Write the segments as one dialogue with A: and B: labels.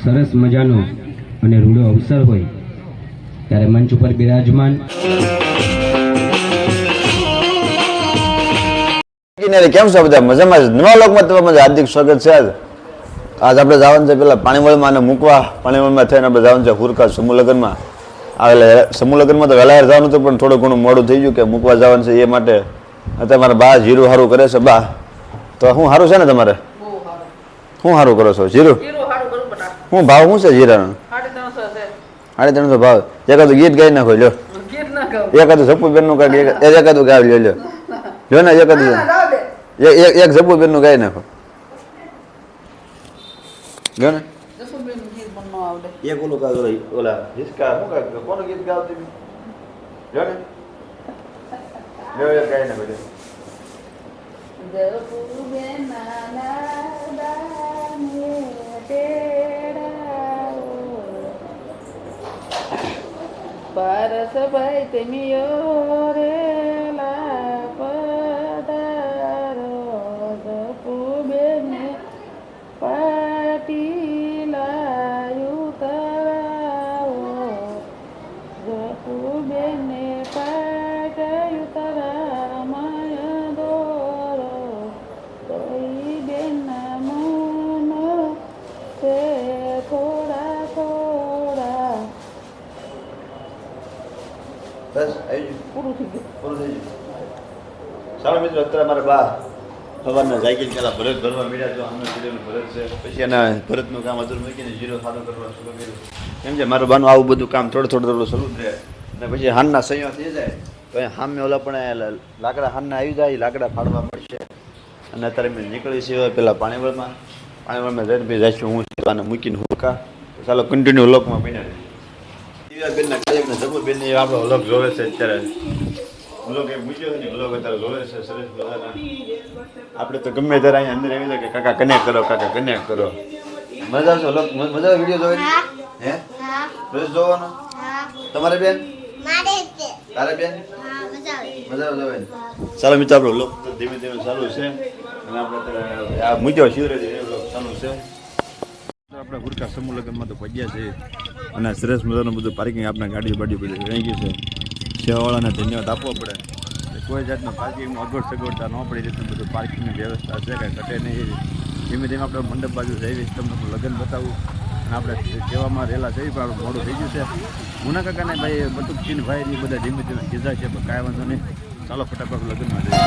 A: સરસ મજાનો અને રૂડો અવસર હોય ત્યારે મંચ ઉપર બિરાજમાન
B: કેમ છો બધા મજામાં? નવા લોકમાં તમારું હાર્દિક સ્વાગત છે. આજ આપણે જવાનું છે પેલા પાણીવળમાં અને મૂકવા પાણીવળમાં થઈને આપણે જવાનું છે હુરકા સમૂહ લગ્નમાં. એટલે સમૂહ લગ્નમાં તો વહેલા જવાનું હતું પણ થોડું ઘણું મોડું થઈ ગયું કે મૂકવા જવાનું છે એ માટે અત્યારે મારા બા જીરું સારું કરે છે. બા તો શું સારું છે ને તમારે? શું સારું કરો છો? જીરું શું ભાવ શું છે જીરાનો? 350 ભાવ. એકાદું ગીત ગાઈ નાખો લ્યો. એકાદું ઝપ્પુબેન નું એકાદું ગાવ લ્યો લ્યો લ્યો ને એકાદું એક ઝપ્પુબેન નું ગાઈ નાખો લ્યો ને. એક ઓલું ગાવ ઓલા હિસકા શું ગાવ કોનું ગીત ગાવતી લ્યો ને લ્યો એક ગાઈ નાખો લ્યો.
C: પારસ ભાઈ તેમિયો રેલા પધારો જપુબેને પાટીલા ઉતરાવો જપુબેને પાટ ઉતરામય દોરો તોઈ બેના મન છે થોડા થોડા.
B: બસ આવી ગયું
C: પૂરું થઈ ગયું.
B: પૂરું થઈ ગયું. સારું મિત્રો અત્યારે મારા બા સવારના સાયકલ પેલા ભરત ભરવા મળ્યા તો અમને જીરોનું ભરત છે પછી એના ભરતનું કામ અધૂર મૂકીને જીરો સારું કરવા શરૂ કર્યું. કેમ છે મારું બાનું આવું બધું કામ થોડું થોડું શરૂ જ રહે અને પછી હાનના સંયો થઈ જાય તો અહીંયા સામે ઓલા પણ લાકડા હાનના આવી જાય લાકડા ફાડવા પડશે અને અત્યારે મેં નીકળી છે પેલા પાણીવળમાં જઈને ભાઈ જઈશું હું આને મૂકીને હુરકા. ચાલો કન્ટિન્યુ લોકમાં બન્યા બેનના કાયમના જબુબેનને આપણો વ્લોગ જોવે છે અત્યારે. વ્લોગ એ મૂક્યો છે ને વ્લોગ અત્યારે જોવે છે સરસ બધાના. આપણે તો ગમે ત્યારે અહીંયા અંદર આવી જાય કે કાકા કનેક્ટ કરો કાકા કનેક્ટ કરો. મજા આવશે વ્લોગ મજા આવે વિડીયો જોવે હે રોજ જોવાનો તમારે બેન તારે બેન મજા આવે જોવે. ચાલો મિત્રો આપણો વ્લોગ ધીમે ધીમે ચાલુ છે અને આપણે અત્યારે આ મૂક્યો શિવરાજ વ્લોગ ચાલુ છે. આપણે હુરકા સમૂહ લગ્નમાં તો પગ્યા છે અને સરસ મજાનું બધું પાર્કિંગ આપણા ગાડીઓ બાડીઓ બધું રહી ગયું છે. સેવાવાળાને ધન્યવાદ આપવો પડે કોઈ જાતનું પાર્કિંગનું અગવડ સગવડતા ન પડી રીતનું બધું પાર્કિંગની વ્યવસ્થા છે કાંઈ ઘટે નહીં. ધીમે ધીમે આપણે મંડપ બાજુ જઈશ તમને લગ્ન બતાવું અને આપણે સેવામાં રહેલા જઈએ પણ આપણું મોડું થઈ ગયું છે. મુના કાકાને ભાઈ બટુકચીન ભાઈ એ બધા ધીમે ધીમે કીધા છે પણ કાંઈ વાંધો નહીં. ચાલો ફટાફટ લગ્નમાં જઈએ.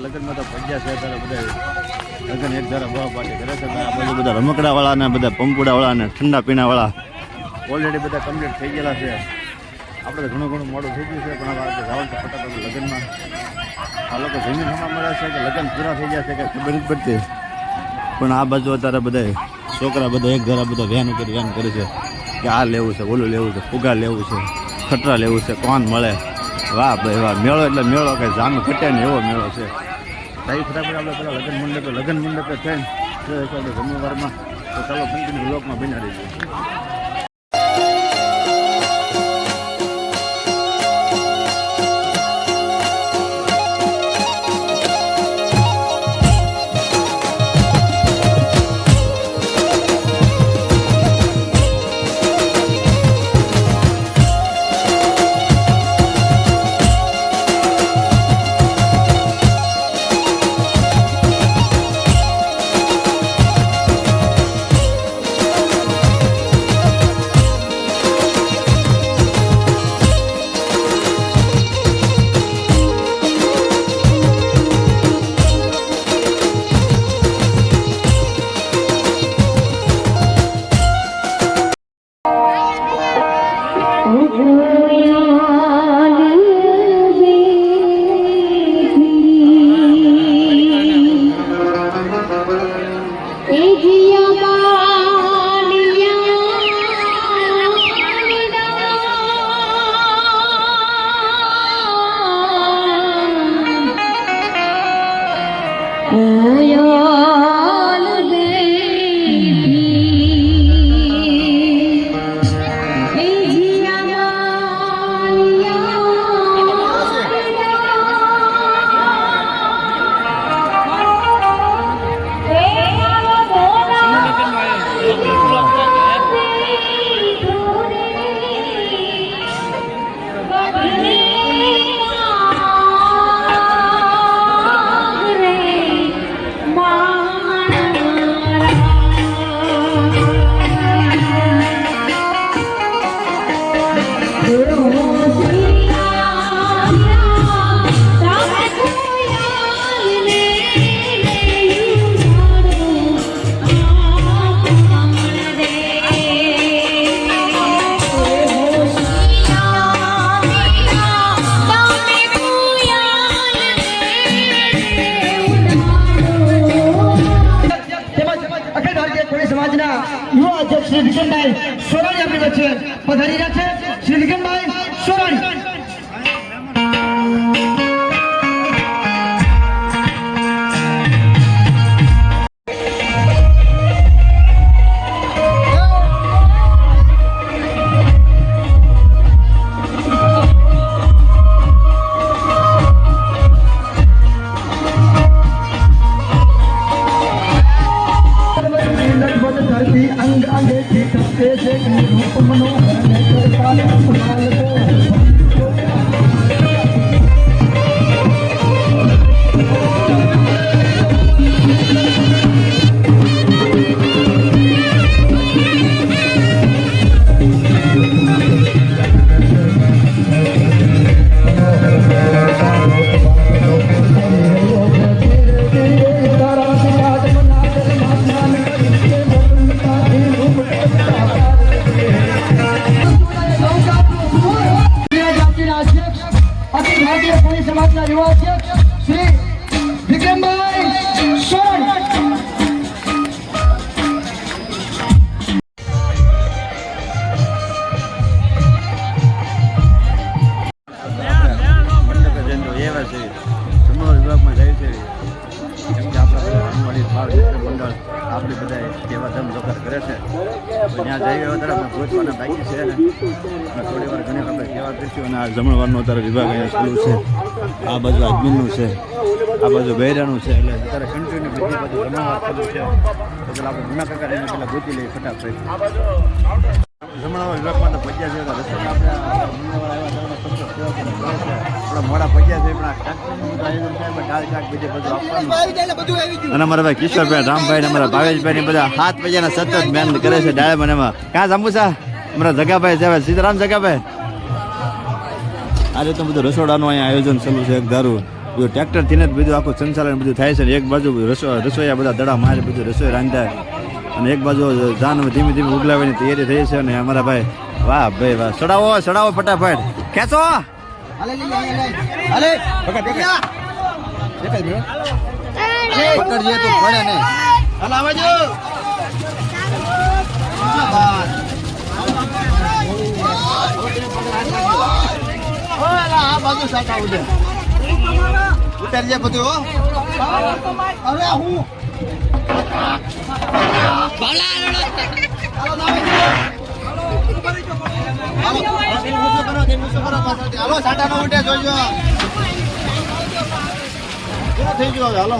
B: લગ્નમાં તો પગ્યા છે ત્યારે બધા લગ્ન એક ધારા બહુ પાર્ટી કરે છે. બાજુ બધા રમકડાવાળા ને બધા પંપુડાવાળા ને ઠંડા પીણાવાળા ઓલરેડી બધા કમ્પ્લીટ થઈ ગયેલા છે. આપણે ઘણું ઘણું મોડું થઈ ગયું છે પણ હવે આપણે જવાનું છે ફટાફટ લગ્નમાં. આ લોકો જમીન હમણાં મળે છે કે લગ્ન પૂરા થઈ ગયા છે કે ખબર જ પડતી પણ આ બાજુ અત્યારે બધા છોકરા બધા એક ધારા બધા વેન ઉપર વેન કરે છે કે આ લેવું છે ઓલું લેવું છે ફુગા લેવું છે ખટરા લેવું છે કોણ મળે. વાહ ભાઈ વાહ મેળો એટલે મેળો કે જામ ઘટે ને એવો મેળો છે. ભાઈ ફટાફટ આપણે પેલા લગ્ન મંડપે થઈને આપણે જમવારમાં તો ચાલો કન્ટિન્યુ બ્લોકમાં બનાવી દઈએ.
D: સોન धरती अंग अंगे की तपते से रूप मनोहर ने करता संभाल ભારતીય કોળી સમાજના યુવા અધ્યક્ષ શ્રી વિક્રમભાઈ સોન
B: વિભાગમાં જાય છે કેમ કે આપણા હનુમાની ભાવ મંડળ આપણી બધા કેવા ધમધોકાર કરે છે ત્યાં જઈ ગયો ત્યારે આપણે પહોંચવાના બાકી છે ને થોડી વાર ઘણી આપણે સેવા કરીશું અને આ જમણવારનો અત્યારે વિભાગ અહીંયા ચાલુ છે આ બાજુ આજમીનનું છે આ બાજુ બૈરાનું છે એટલે અત્યારે કન્ટિન્યુ બધી બાજુ જમણવાર ચાલુ છે એટલે આપણે જૂના કાકા એને પહેલાં ગોતી લઈએ ફટાફટ જમણવાર વિભાગમાં તો પહોંચ્યા છે રસ્તા આપણે આપણા મોડા પહોંચ્યા છે પણ દાળ શાક બીજે બધું આપવાનું અને અમારા ભાઈ કિશોરભાઈ રામભાઈ ને અમારા ભાવેશભાઈ ને બધા 7 વાગ્યાના સતત મહેનત કરે છે ડાળે મને એમાં ક્યાં જાંબુસા અમારા જગાભાઈ છે સીતારામ જગાભાઈ આજે તો બધું રસોડાનું અહીંયા આયોજન ચાલુ છે એક ધારું બધું ટ્રેક્ટરથી ને બધું આખું સંચાલન બધું થાય છે ને એક બાજુ રસોઈયા બધા દડા મારે બધું રસોઈ રાંધાય અને એક બાજુ જાન ધીમે ધીમે ઉગલાવવાની તૈયારી થઈ છે અને અમારા ભાઈ વાહ ભાઈ વાહ સડાવો ફટાફટ ખેંચો પકડજે તો પડે નહીં હાલ આવજો આ બાજુ સાટા ઉતારજે બધું હવે હું હાલો સાટા નો ઉઠે જોજો થઈ ગયો હાલો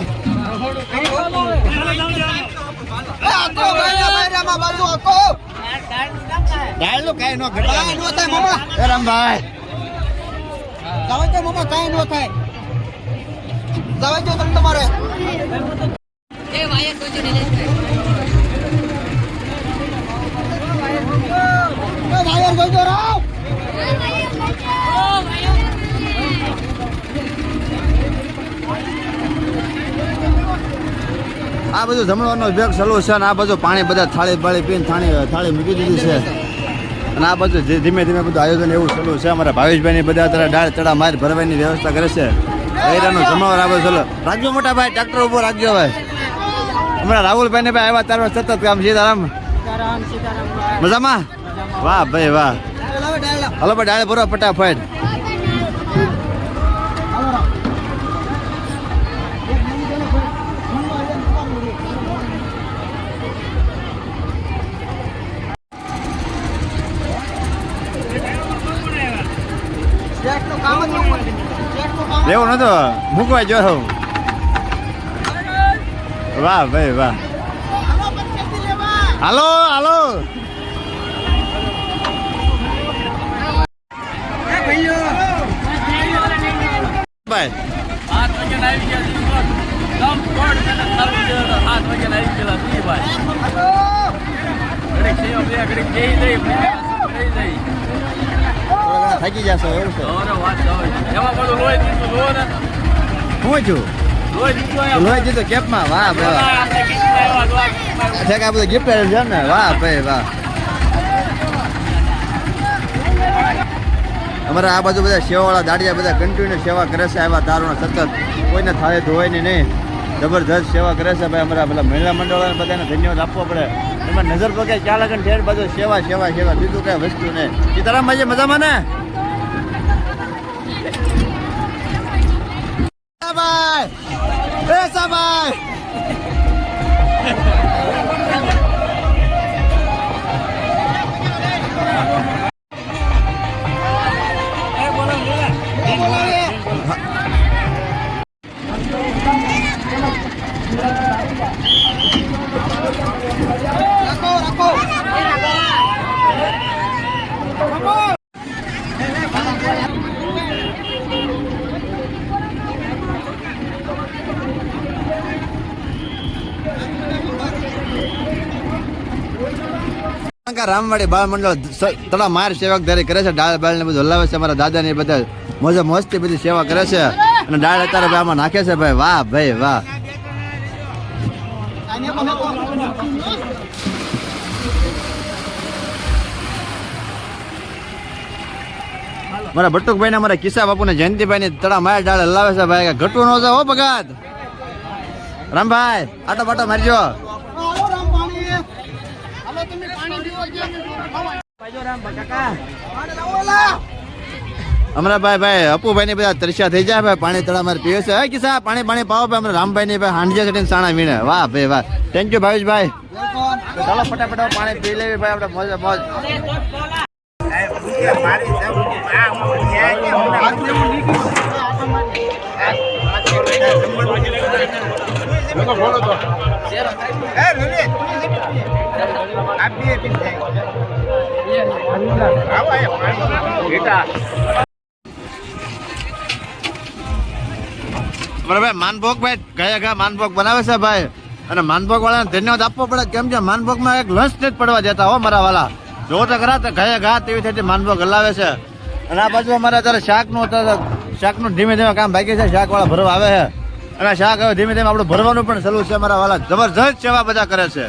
B: રામભાઈ કઈ નો થાય જવા દો તમે તમારે આ બધું જમણવાનો વિભાગ ચાલુ છે અને આ બધું પાણી બધા થાળી બાળી પીને થાળી મૂકી દીધી છે અને આ બધું ધીમે ધીમે બધું આયોજન એવું ચાલુ છે અમારા ભાવેશભાઈ બધા અત્યારે દાળ ચડા માર ભરવાની વ્યવસ્થા કરે છે એરાનું જમાવર આવે ચાલો રાખજો મોટા ભાઈ ટ્રેક્ટર ઉભો રાખજો ભાઈ હમણાં રાહુલભાઈ ને ભાઈ આવ્યા તારા સતત કામ સીતારામ મજામાં વાહ ભાઈ વાહ હલો ભાઈ ડાળે ભરો ફટાફટ લેવું નતો મૂકવા જો વાહ ભાઈ વાહ હાલો હાલો ભાઈ
E: 7 વાગ્યા આવી ગયા
B: થાકી જશો એવું છે હું છું લોહી દીધો કેપમાં વાહ ભાઈ આ બધું ગિફ્ટ છે ને વાહ ભાઈ વાહ અમારા આ બાજુ બધા સેવાવાળા દાડિયા બધા કન્ટિન્યુ સેવા કરે છે આવા દારૂના સતત કોઈને થાય ધોવાય નહીં જબરદસ્ત સેવા કરે છે ભાઈ અમારા પેલા મહિલા મંડળોને બધાને ધન્યવાદ આપવો પડે એમાં નજર પગે ક્યાં લગન ઠેર બાજુ સેવા બીજું કઈ વસ્તુ નહીં સીતારામભાઈ મજામાં ને રામવાડી બાળ મંડળ તળા માર સેવક ધારી કરે છે. ડાળ બાળ ને બધું હલાવે છે. અમારા દાદા ને બધા મોજે મોજથી બધી સેવા કરે છે અને ડાળ અત્યારે ભાઈ આમાં નાખે છે. ભાઈ વાહ ભાઈ વાહ. મારા બટુકભાઈ ને અમારા કિસ્સા બાપુ ને જયંતિભાઈ ને તળા માર ડાળ હલાવે છે. ભાઈ ઘટવું ન જાય હો ભગત. રામભાઈ આટો બાટો મારજો. અમારા ભાઈ અપુભાઈ ની બધા તરસ્યા થઈ જાય. ભાઈ પાણી તળા મારે પીવે છે. હે કિસ્સા પાણી પાવો ભાઈ. અમારા રામભાઈ ની ભાઈ હાંડિયા ચડીને સાણા વીણે. વાહ ભાઈ વાહ. થેન્ક યુ ભાવેશભાઈ. ચાલો ફટાફટ પાણી પી લેવી ભાઈ. આપણે મોજ મોજ. ભાઈ માનભોગ ભાઈ ગયા ગયા માનભોગ બનાવે છે ભાઈ. અને માનભોગ વાળાને ધન્યવાદ આપવો પડે. કેમ છે માનભોગ માં એક લંચ જ પડવા જતા હો મારા વાલા. જો તો ખરા તો ગયા ઘા તેવી થઈ માનભોગ હલાવે છે. અને આ બાજુ અમારે અત્યારે શાકનું ધીમે ધીમે કામ બાકી છે. શાક વાળા ભરવા આવે છે અને શાક હવે ધીમે ધીમે આપણું ભરવાનું પણ ચાલુ છે. અમારા વાલા જબરજસ્ત સેવા બધા કરે છે.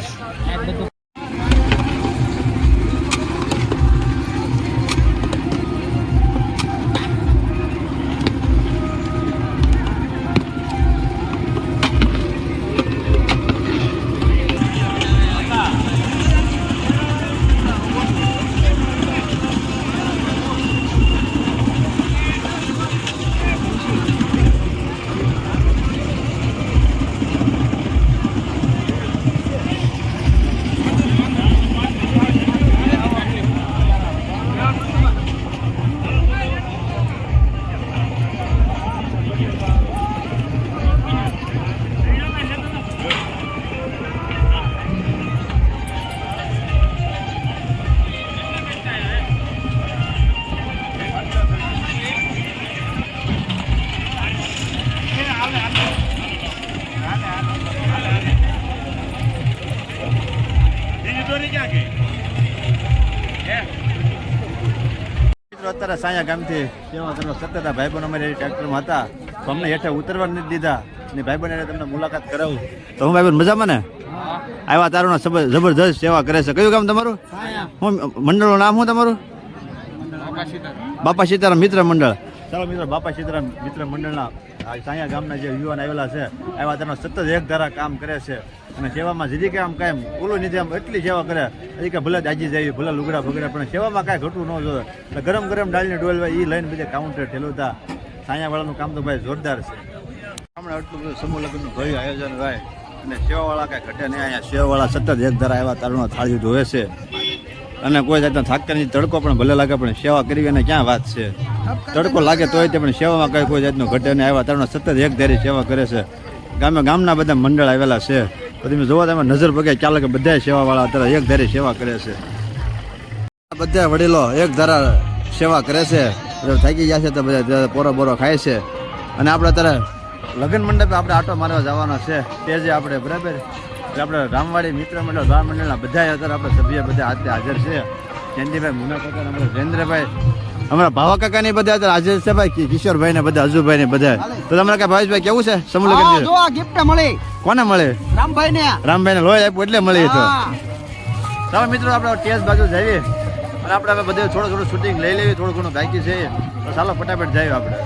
B: અત્યારે સાયા ગામથી સેવા કરવા સતત ભાઈબંધ અમારી ટ્રેક્ટરમાં હતા તો અમને હેઠે ઉતરવા નથી દીધા ને ભાઈબંધ તમને મુલાકાત કરાવું તો હું ભાઈબંધ મજામાં ને આવ્યા તારું જબરદસ્ત સેવા કરે છે. કયું ગામ તમારું? હું મંડળનું નામ શું તમારું? બાપા સીતારામ મિત્ર મંડળ. ચાલો મિત્રો બાપા સીતારામ મિત્ર મંડળના સાયા ગામના જે યુવાન આવેલા છે આવ્યા તારના સતત એક ધારા કામ કરે છે અને સેવામાં જરી કે આમ કાંઈ ઓલું નથી આમ એટલી સેવા કરે હજી કે ભલે દાજી જાય ભલે લુગડા ભગડે પણ સેવામાં કાંઈ ઘટવું ન જોઈએ. એટલે ગરમ ગરમ ડાળીને ડોલ એ લઈને બીજા કાઉન્ટર ઠેલવતા સાયાવાળાનું કામ તો ભાઈ જોરદાર છે. હમણાં આટલું બધું સમૂહ લગ્નનું ભવ્ય આયોજન હોય અને સેવાવાળા કાંઈ ઘટે નહીં. અહીંયા સેવાવાળા સતત એક ધારા આવ્યા તારુનો થાળી ધોવે છે અને કોઈ જાતનો થાકવાની તડકો પણ ભલે લાગે પણ સેવા કરવી અને ક્યાં વાત છે. તડકો લાગે તોય તે પણ સેવામાં કઈ કોઈ જાતનો ઘટે નહીં. આવ્યા તારુનો સતત એક ધારી સેવા કરે છે. ગામના બધા મંડળ આવેલા છે. તો તમે જોવા તમે નજર પગે ચાલે કે બધા સેવાવાળા અત્યારે એક ધારી સેવા કરે છે. બધા વડીલો એક ધારા સેવા કરે છે. થાકી ગયા છે તો બધા પોરો બોરો ખાય છે. અને આપણે અત્યારે લગ્ન મંડપે આપણે આટો મારવા જવાનો છે તે જે આપણે બરાબર આપણે રામવાડી મિત્ર મંડળ બાળ મંડળના બધા અત્યારે આપણે સભ્ય બધા આજે હાજર છે. જયંતિભાઈ મુના કાકા અમારા જયેન્દ્રભાઈ અમારા ભાવા કાકા ની બધા અત્યારે હાજર છે. ભાઈ કિશોરભાઈ ને બધા અજુભાઈ ને બધા. તો તમારે કઈ ભાવેશભાઈ કેવું છે સમૂહ લગ્ન
D: ગિફ્ટ મળી?
B: કોને મળે? રામભાઈ ને લોહી આપ્યું એટલે મળી. તો ચાલો મિત્રો આપણે ટેસ્ટ બાજુ જઈએ અને આપણે હવે બધે થોડું શૂટિંગ લઈ લેવી. થોડું ઘણું બાકી છે તો ચાલો ફટાફટ જઈએ આપણે.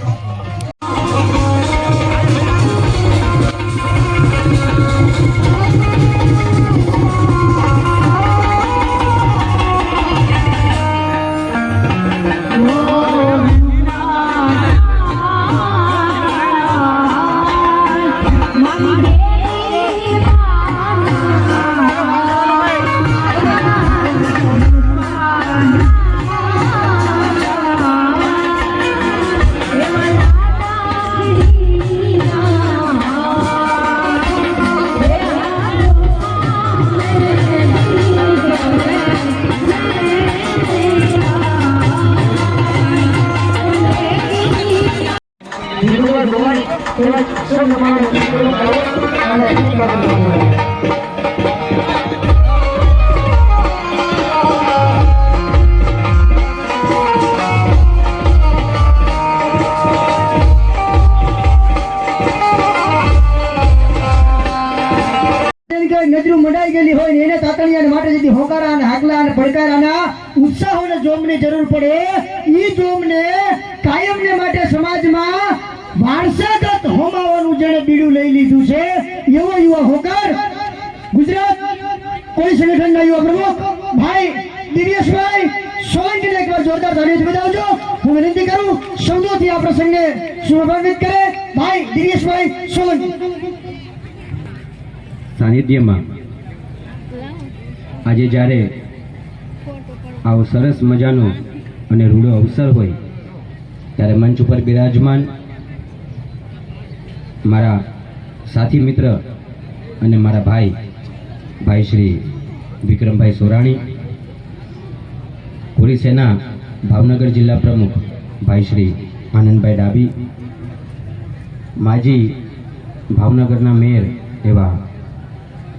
D: એવા નજરું મંડાઈ ગયેલી હોય ને એને તાતણિયા માટે જેથી હોકારા અને હાકલા અને પડકારાના ઉત્સાહોને જોમની જરૂર પડે ઈ જોમને કાયમને માટે સમાજમાં વારસાગત હોમાવાનું જેણે બીડું લઈ લીધું છે એવો યુવા હોકાર ગુજરાત કોઈ સંગઠનના યુવા પ્રમુખ ભાઈ દિવ્યેશભાઈ સોલંકીને એકવાર જોરદાર તાળીઓથી બજાવજો. હું વિનંતી કરું શબ્દોથી આ પ્રસંગને શુભાન્વિત કરે ભાઈ દિવ્યેશભાઈ સોલંકી.
A: સાનિધ્યમાં આજે જ્યારે આવો સરસ મજાનો અને રૂડો અવસર હોય ત્યારે મંચ ઉપર બિરાજમાન મારા સાથી મિત્ર અને મારા ભાઈ શ્રી વિક્રમભાઈ સોરાણી, કોળી સેના ભાવનગર જિલ્લા પ્રમુખ ભાઈ શ્રી આનંદભાઈ ડાબી, માજી ભાવનગરના મેયર એવા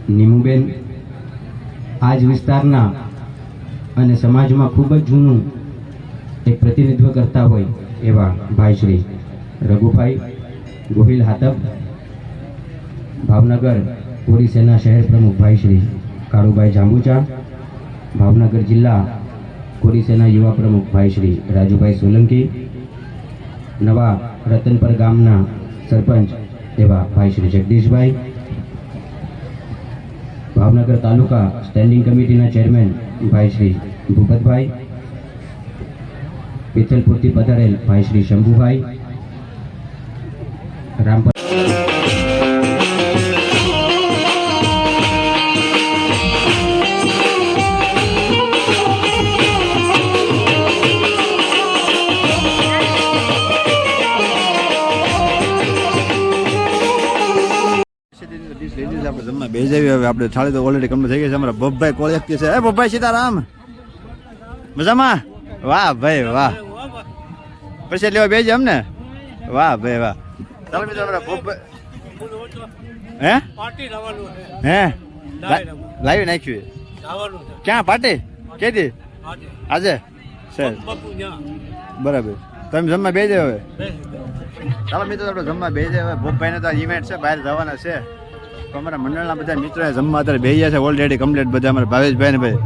A: નીમુબેન, આ જ વિસ્તારના અને સમાજમાં ખૂબ જ જૂનું એક પ્રતિનિધિત્વ કરતા હોય એવા ભાઈ શ્રી રઘુભાઈ ગોહિલ હાતબ, ભાવનગર કોળી સેના શહેર પ્રમુખ ભાઈ શ્રી કાળુભાઈ જાંબુચા, ભાવનગર જિલ્લા કોળી સેના યુવા પ્રમુખ ભાઈ શ્રી રાજુભાઈ સોલંકી, નવા રતનપર ગામના સરપંચ એવા ભાઈ શ્રી જગદીશભાઈ, ભાવનગર તાલુકા સ્ટેન્ડિંગ કમિટીના ચેરમેન ભાઈ શ્રી ભૂપતભાઈ, પિથલપુરથી પધારેલ ભાઈ શ્રી શંભુભાઈ, રામપર
B: આપણે જમવા બે જાવી. હવે આપણે થાળી તો ઓલરેડી કમ્પ્લીટ થઈ ગઈ છે. અમારા બબ્બાઈ કોળિયાથી છે. બબ્બાઈ સીતારામ, મજામાં? વાહ ભાઈ વાહ. પછી લેવા બે જાય અમને? વાહ ભાઈ વાહ. ચાલો મિત્રો અમારા બબ્બાઈ હે લાવી નાખ્યું. ક્યાં પાર્ટી કેદી? આજે સર બરાબર. તમે જમવા બે જાય હવે? ચાલો મિત્રો આપણે જમવા બે જાય. હવે બબ્બાઈને તો ઇવેન્ટ છે, બહાર જવાના છે. તો અમારા મંડળના બધા મિત્રો જમવા અત્યારે બે ગયા છે ઓલરેડી કમ્પ્લીટ. બધા અમારા ભાવેશભાઈ ને ભાઈ,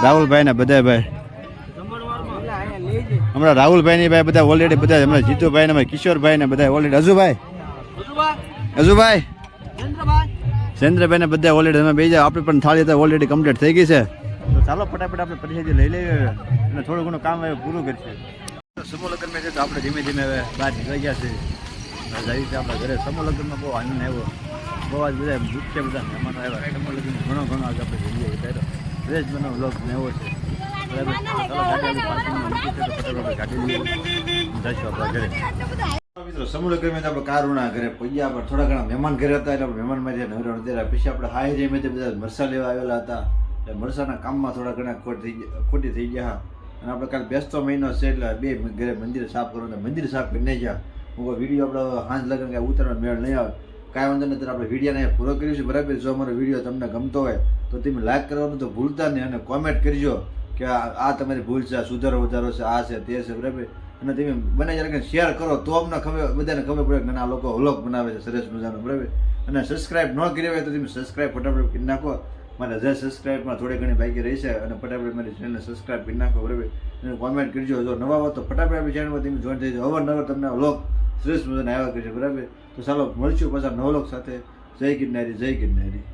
B: રાહુલભાઈ ને બધા ભાઈ, અમારા રાહુલભાઈ ની ભાઈ બધા ઓલરેડી બધા, અમારા જીતુભાઈ ને કિશોરભાઈ ને બધા ઓલરેડી, અજુભાઈ ચંદ્રભાઈ ને બધા ઓલરેડી અમે બે જાય. આપણે પણ થાળી તો ઓલરેડી કમ્પ્લીટ થઈ ગઈ છે. તો ચાલો ફટાફટ આપણે પરિસ્થિતિ લઈ લઈએ અને થોડું ઘણું કામ હવે પૂરું કરીશું. સમૂહ લગ્ન છે તો આપણે ધીમે ધીમે હવે બહાર નીકળી ગયા છે. જઈ છે આપણા ઘરે. સમૂહ લગ્નમાં બહુ આનંદ આવ્યો. બહુ આજ બધા મુખ્ય બધા મહેમાનો આવ્યા. સમૂહ લગ્ન ઘણો આજ આપણે જઈએ પહેલો ફ્રેશ બનો વ્લોગ ને એવો છે. બરાબર. ચાલો ગાડી પાર્કિંગમાં મૂકી છે તો ફટાફટ ગાડી લઈએ જઈશું આપણા ઘરે. મિત્રો સમૂહ લગ્નમાં આપણે કારુણા ઘરે પૈયા પર થોડા ઘણા મહેમાન ઘરે હતા એટલે મહેમાનમાંથી નવરા નોંધેલા. પછી આપણે હાઈ રેમેથી બધા મરસા લેવા આવેલા હતા. એટલે મરસાના કામમાં થોડા ઘણા ખોટી થઈ ગયા. અને આપણે કાલે બેસતો મહિનો છે એટલે બે ઘરે મંદિર સાફ કરવાનું. મંદિર સાફ કરી નહીં ગયા. હું વિડીયો આપણે હાંજ લગ્ન કાંઈ ઉતરવાનો મેળ નહીં આવે. કાંઈ વાંધો નહીં. આપણે વિડીયોને પૂરો કરીશું. બરાબર. જો અમારો વિડીયો તમને ગમતો હોય તો તમે લાઈક કરવાનું તો ભૂલતા નહીં અને કોમેન્ટ કરજો કે આ તમારી ભૂલ છે, સુધારો વધારો છે, આ છે તે છે. બરાબર. અને તમે બને જ્યારે શેર કરો તો અમને બધાને ખબર પડે કે આ લોકો વ્લોગ બનાવે છે સરસ મજાનો. બરાબર. અને સબસ્ક્રાઈબ ન કરી હોય તો તમે સબસ્ક્રાઈબ ફટાફટ કરી નાખો. મારે 10 સબસ્ક્રાઈબમાં થોડી ઘણી બાકી રહી છે અને ફટાફટ મારી ચેનલને સબસ્ક્રાઈબ કરી નાખો. બરાબર. અને કોમેન્ટ કરજો. જો નવા હો તો ફટાફટ આપણી ચેનલમાં તમે જોઈન થઈ જાઓ. અવારનવાર તમને વ્લોગ સરસ મજાને આવ્યા કરશે. બરાબર. તો ચાલો મળશું પાછા નવા વ્લોગ સાથે. જય ગિરનારી, જય ગિરનારી.